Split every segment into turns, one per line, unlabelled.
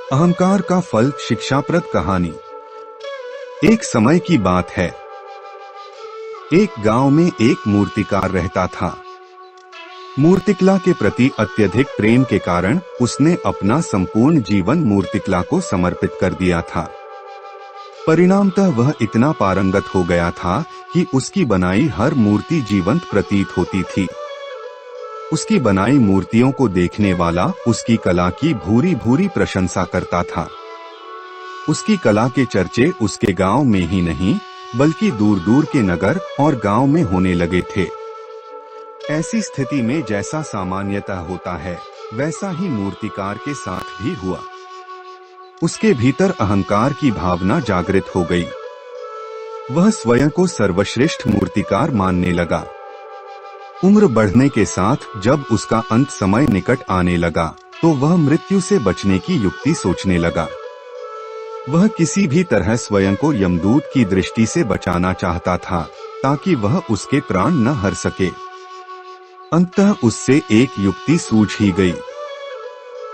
अहंकार का फल शिक्षाप्रद कहानी। एक समय की बात है। एक गांव में एक मूर्तिकार रहता था। मूर्तिकला के प्रति अत्यधिक प्रेम के कारण उसने अपना संपूर्ण जीवन मूर्तिकला को समर्पित कर दिया था। परिणामतः वह इतना पारंगत हो गया था कि उसकी बनाई हर मूर्ति जीवंत प्रतीत होती थी। उसकी बनाई मूर्तियों को देखने वाला उसकी कला की भूरी भूरी प्रशंसा करता था। उसकी कला के चर्चे उसके गांव में ही नहीं बल्कि दूर दूर के नगर और गांव में होने लगे थे। ऐसी स्थिति में जैसा सामान्यतः होता है वैसा ही मूर्तिकार के साथ भी हुआ। उसके भीतर अहंकार की भावना जागृत हो गई। वह स्वयं को सर्वश्रेष्ठ मूर्तिकार मानने लगा। उम्र बढ़ने के साथ जब उसका अंत समय निकट आने लगा तो वह मृत्यु से बचने की युक्ति सोचने लगा। वह किसी भी तरह स्वयं को यमदूत की दृष्टि से बचाना चाहता था ताकि वह उसके प्राण न हर सके। अंततः उससे एक युक्ति सूझ ही गई।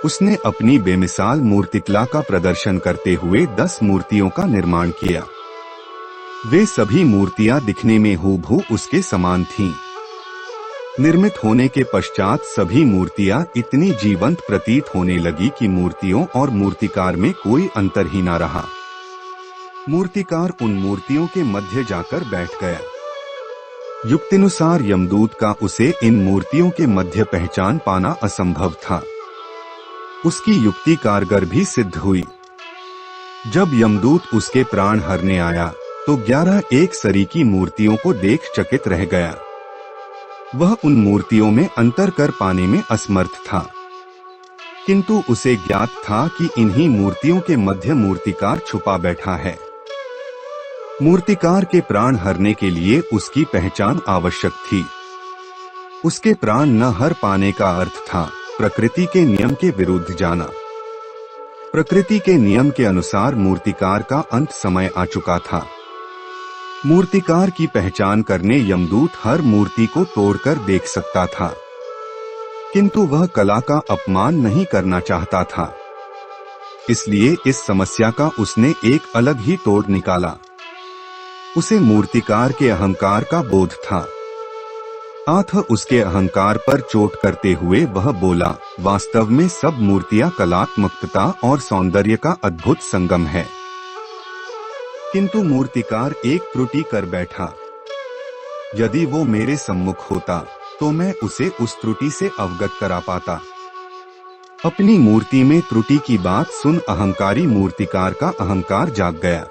उसने अपनी बेमिसाल मूर्तिकला का प्रदर्शन करते हुए 10 मूर्तियों का निर्माण किया। वे सभी मूर्तियां दिखने में हूबहू उसके समान थीं। निर्मित होने के पश्चात सभी मूर्तियां इतनी जीवंत प्रतीत होने लगी कि मूर्तियों और मूर्तिकार में कोई अंतर ही न रहा। मूर्तिकार उन मूर्तियों के मध्य जाकर बैठ गया। युक्तिनुसार यमदूत का उसे इन मूर्तियों के मध्य पहचान पाना असंभव था। उसकी युक्ति कारगर भी सिद्ध हुई। जब यमदूत उसके प्राण हरने आया तो 11 एक सरीकी मूर्तियों को देख चकित रह गया। वह उन मूर्तियों में अंतर कर पाने में असमर्थ था, किंतु उसे ज्ञात था कि इन्हीं मूर्तियों के मध्य मूर्तिकार छुपा बैठा है। मूर्तिकार के प्राण हरने के लिए उसकी पहचान आवश्यक थी। उसके प्राण न हर पाने का अर्थ था प्रकृति के नियम के विरुद्ध जाना। प्रकृति के नियम के अनुसार मूर्तिकार का अंत समय आ चुका था। मूर्तिकार की पहचान करने यमदूत हर मूर्ति को तोड़कर देख सकता था, किंतु वह कला का अपमान नहीं करना चाहता था। इसलिए इस समस्या का उसने एक अलग ही तोड़ निकाला। उसे मूर्तिकार के अहंकार का बोध था। अतः उसके अहंकार पर चोट करते हुए वह बोला, वास्तव में सब मूर्तियां कलात्मकता और सौंदर्य का अद्भुत संगम है। किंतु मूर्तिकार एक त्रुटि कर बैठा। यदि वो मेरे सम्मुख होता तो मैं उसे उस त्रुटि से अवगत करा पाता। अपनी मूर्ति में त्रुटि की बात सुन अहंकारी मूर्तिकार का अहंकार जाग गया।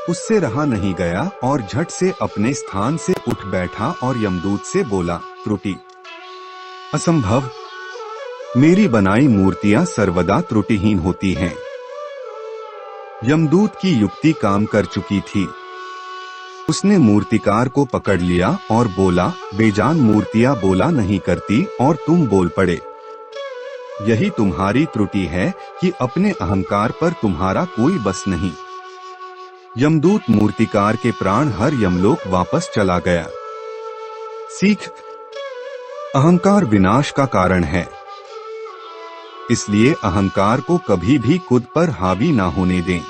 उससे रहा नहीं गया और झट से अपने स्थान से उठ बैठा और यमदूत से बोला, त्रुटि? असंभव। मेरी बनाई मूर्तियां सर्वदा त्रुटिहीन होती हैं। यमदूत की युक्ति काम कर चुकी थी। उसने मूर्तिकार को पकड़ लिया और बोला, बेजान मूर्तियां बोला नहीं करती और तुम बोल पड़े। यही तुम्हारी त्रुटि है कि अपने अहंकार पर तुम्हारा कोई बस नहीं। यमदूत मूर्तिकार के प्राण हर यमलोक वापस चला गया। सीख: अहंकार विनाश का कारण है। इसलिए अहंकार को कभी भी खुद पर हावी ना होने दें।